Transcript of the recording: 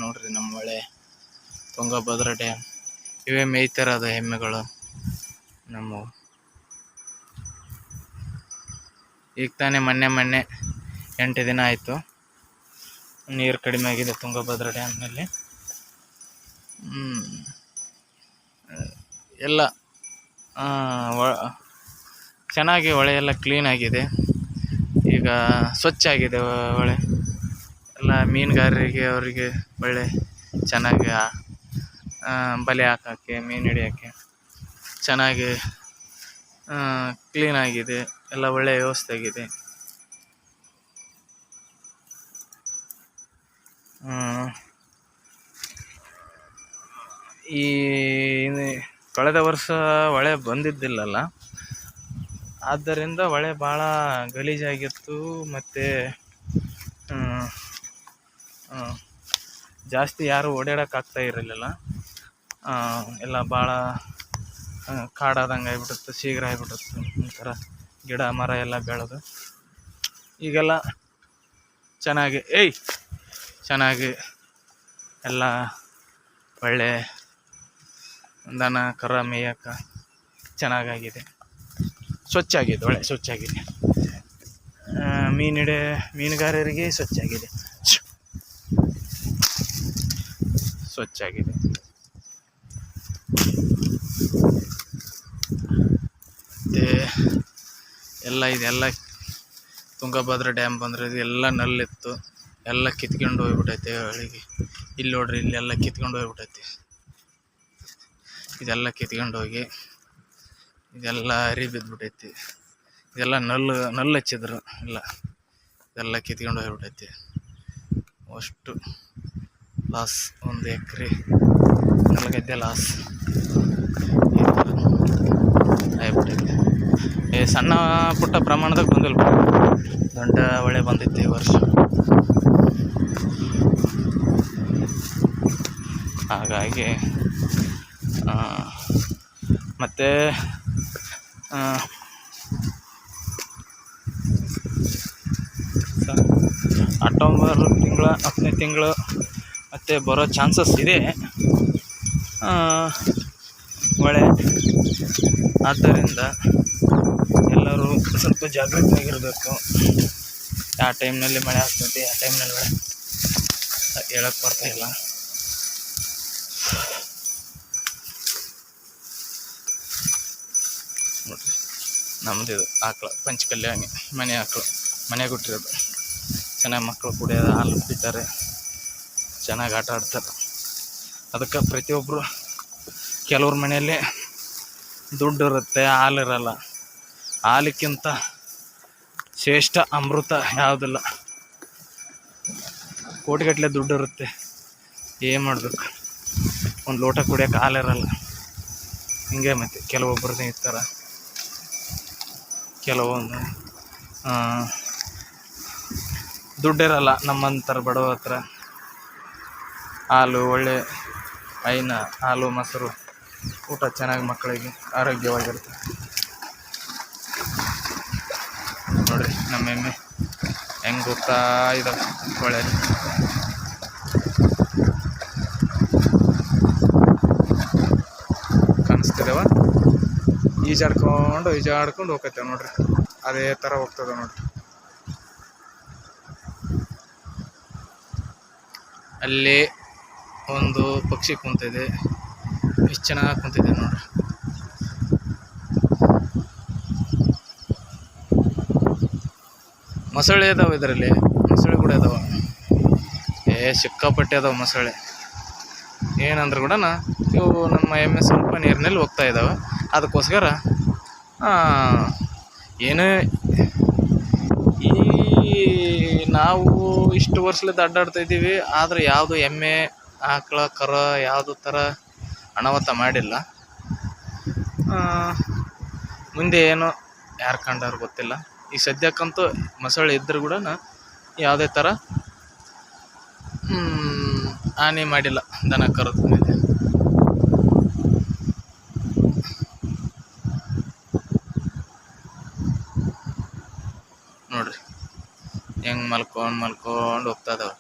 ನೋಡ್ರಿ ನಮ್ಮ ಹೊಳೆ ತುಂಗಭದ್ರಾ ಡ್ಯಾಮ್. ಇವೇ ಮೇಯ್ತಿರೋದು ಎಮ್ಮೆಗಳು ನಮ್ಮ. ಈಗ ತಾನೇ ಮೊನ್ನೆ 8 ದಿನ ಆಯಿತು ನೀರು ಕಡಿಮೆ ಆಗಿದೆ ತುಂಗಭದ್ರಾ ಡ್ಯಾಮ್ನಲ್ಲಿ. ಎಲ್ಲ ಚೆನ್ನಾಗಿ ಹೊಳೆ ಎಲ್ಲ ಕ್ಲೀನ್ ಆಗಿದೆ, ಈಗ ಸ್ವಚ್ಛ ಆಗಿದೆ ಹೊಳೆ ಎಲ್ಲ. ಮೀನುಗಾರರಿಗೆ ಅವರಿಗೆ ಒಳ್ಳೆ ಚೆನ್ನಾಗಿ ಬಲೆ ಹಾಕೋಕ್ಕೆ, ಮೀನು ಹಿಡಿಯೋಕ್ಕೆ ಚೆನ್ನಾಗಿ ಕ್ಲೀನ್ ಆಗಿದೆ, ಎಲ್ಲ ಒಳ್ಳೆಯ ವ್ಯವಸ್ಥೆ ಆಗಿದೆ. ಈ ಕಳೆದ ವರ್ಷ ಹೊಳೆ ಬಂದಿದ್ದಿಲ್ಲಲ್ಲ, ಆದ್ದರಿಂದ ಹೊಳೆ ಭಾಳ ಗಲೀಜಾಗಿತ್ತು ಮತ್ತು ಜಾಸ್ತಿ ಯಾರು ಓಡಾಡೋಕ್ಕಾಗ್ತಾ ಇರಲಿಲ್ಲ. ಎಲ್ಲ ಭಾಳ ಕಾಡಾದಂಗೆ ಆಗಿಬಿಟ್ಟಿತ್ತು, ಶೀಘ್ರ ಆಗಿಬಿಟ್ಟಿತ್ತು. ಒಂಥರ ಗಿಡ ಮರ ಎಲ್ಲ ಬೆಳೆದು ಈಗೆಲ್ಲ ಚೆನ್ನಾಗಿ ಎಲ್ಲ ಒಳ್ಳೆ ದನ ಕರ ಮೇಯಕ್ಕೆ ಚೆನ್ನಾಗಾಗಿದೆ, ಸ್ವಚ್ಛಾಗಿದೆ, ಒಳ್ಳೆ ಸ್ವಚ್ಛಾಗಿದೆ. ಮೀನುಗಾರರಿಗೆ ಸ್ವಚ್ಛಾಗಿದೆ. ಮತ್ತು ಇದೆಲ್ಲ ತುಂಗಭದ್ರಾ ಡ್ಯಾಮ್ ಬಂದರೆ ಇದೆಲ್ಲ ನಲ್ಲಿತ್ತು, ಎಲ್ಲ ಕಿತ್ಕೊಂಡು ಹೋಗ್ಬಿಟ್ಟೈತೆ ಹೊಳಿಗೆ. ಇಲ್ಲಿ ನೋಡ್ರಿ, ಇಲ್ಲೆಲ್ಲ ಕಿತ್ಕೊಂಡು ಹೋಗ್ಬಿಟ್ಟೈತಿ. ಇದೆಲ್ಲ ಕಿತ್ಕೊಂಡು ಹೋಗಿ ಇದೆಲ್ಲ ಹರಿ ಬಿದ್ದುಬಿಟ್ಟೈತಿ. ಇದೆಲ್ಲ ನಲ್ಲು ಹಚ್ಚಿದ್ರು, ಇದೆಲ್ಲ ಕಿತ್ಕೊಂಡು ಹೋಗ್ಬಿಟ್ಟೈತಿ. ಅಷ್ಟು ಲಾಸ್, 1 ಎಕರೆ ಗದ್ದೆ ಲಾಸ್ ಆಗ್ಬಿಟ್ಟೈತಿ. ಸಣ್ಣ ಪುಟ್ಟ ಪ್ರಮಾಣದಾಗ ಬಂದಿಲ್ಲ, ದೊಡ್ಡ ಹೊಳೆ ಬಂದೈತಿ ಈ ವರ್ಷ. ಹಾಗಾಗಿ ಮತ್ತು ಅಕ್ಟೋಬರ್ ತಿಂಗಳ 10ನೇ ತಿಂಗಳು ಮತ್ತು ಬರೋ ಚಾನ್ಸಸ್ ಇದೆ ಹೊಳೆ. ಆದ್ದರಿಂದ ಎಲ್ಲರೂ ಸ್ವಲ್ಪ ಜಾಗೃತಿಯಾಗಿರಬೇಕು. ಯಾವ ಟೈಮ್ನಲ್ಲಿ ಮಳೆ ಆಗ್ತೈತಿ, ಯಾವ ಟೈಮ್ನಲ್ಲಿ ಮಳೆ ಹೇಳಕ್ಕೆ ಬರ್ತಾಯಿಲ್ಲ. ನೋಡಿರಿ, ನಮ್ಮದು ಆಕಳು ಪಂಚಕಲ್ಯಾಣಿ, ಮನೆ ಆಕಳು, ಮನೆಗೆ ಹುಟ್ಟಿರೋದು. ಚೆನ್ನಾಗಿ ಮಕ್ಕಳು ಕುಡಿಯೋದು, ಹಾಲು ಕುಡಿತಾರೆ, ಚೆನ್ನಾಗಿ ಆಟ ಆಡ್ತಾರೆ. ಅದಕ್ಕೆ ಪ್ರತಿಯೊಬ್ಬರು, ಕೆಲವ್ರ ಮನೆಯಲ್ಲಿ ದುಡ್ಡು ಇರುತ್ತೆ, ಹಾಲಿರಲ್ಲ. ಹಾಲಿಕ್ಕಿಂತ ಶ್ರೇಷ್ಠ ಅಮೃತ ಯಾವುದಿಲ್ಲ. ಕೋಟಿಗಟ್ಟಲೆ ದುಡ್ಡು ಇರುತ್ತೆ, ಏನು ಮಾಡಬೇಕು, ಒಂದು ಲೋಟ ಕುಡಿಯೋಕೆ ಹಾಲಿರಲ್ಲ. ಹಿಂಗೆ ಮತ್ತು ಕೆಲವೊಬ್ಬರದ್ದು ಇರ್ತಾರೆ, ಕೆಲವೊಂದು ದುಡ್ಡಿರಲ್ಲ. ನಮ್ಮಂತರ ಬಡವ ಹತ್ರ ಹಾಲು, ಒಳ್ಳೆ ಹಾಲು ಮೊಸರು ಊಟ ಚೆನ್ನಾಗಿ ಮಕ್ಕಳಿಗೆ ಆರೋಗ್ಯವಾಗಿರುತ್ತೆ. ನೋಡಿರಿ ನಮ್ಮ ಎಮ್ಮೆ ಹೆಂಗೆ ಹೋಗ್ತಾ ಇದ್ದಾವೆ ಹೊಳೆಯಲ್ಲಿ. ಕಾಣಿಸ್ತಿದ್ದಾವ, ಈಜಾಡ್ಕೊಂಡು ಹೋಗ್ತೇವೆ ನೋಡ್ರಿ. ಅದೇ ಥರ ಹೋಗ್ತದೆ ನೋಡ್ರಿ. ಅಲ್ಲಿ ಒಂದು ಪಕ್ಷಿ ಕುಂತಿದೆ, ಎಷ್ಟು ಚೆನ್ನಾಗಿ ಕುಂತಿದೆ ನೋಡ್ರಿ. ಮೊಸಳೆ ಇದಾವೆ ಇದರಲ್ಲಿ, ಮೊಸಳೆ ಕೂಡ ಇದಾವೆ, ಸಿಕ್ಕಾಪಟ್ಟೆ ಅದಾವೆ ಮೊಸಳೆ. ಏನಂದ್ರೆ ಕೂಡ ಇವು ನಮ್ಮ ಎಮ್ಮೆ ಸ್ವಲ್ಪ ನೀರಿನಲ್ಲಿ ಹೋಗ್ತಾ ಇದ್ದಾವೆ. ಅದಕ್ಕೋಸ್ಕರ ಏನೇ ನಾವು ಇಷ್ಟು ವರ್ಷದಿಂದ ಅಡ್ಡಾಡ್ತಾ ಇದ್ದೀವಿ, ಆದರೆ ಯಾವುದು ಎಮ್ಮೆ ಆಕಳ ಕರ ಯಾವುದು ಥರ ಅನಾಹುತ ಮಾಡಿಲ್ಲ. ಮುಂದೆ ಏನೋ ಯಾರು ಕಂಡವ್ರು ಗೊತ್ತಿಲ್ಲ. ಈ ಸದ್ಯಕ್ಕಂತೂ ಮೊಸಳೆ ಇದ್ದರೂ ಕೂಡ ಯಾವುದೇ ಥರ ಹಾನಿ ಮಾಡಿಲ್ಲ ದನ ಕರದ ಮೇಲೆ. ನೋಡ್ರಿ ಹೆಂಗೆ ಮಲ್ಕೊಂಡು ಹೋಗ್ತಾ ಇದಾವೆ.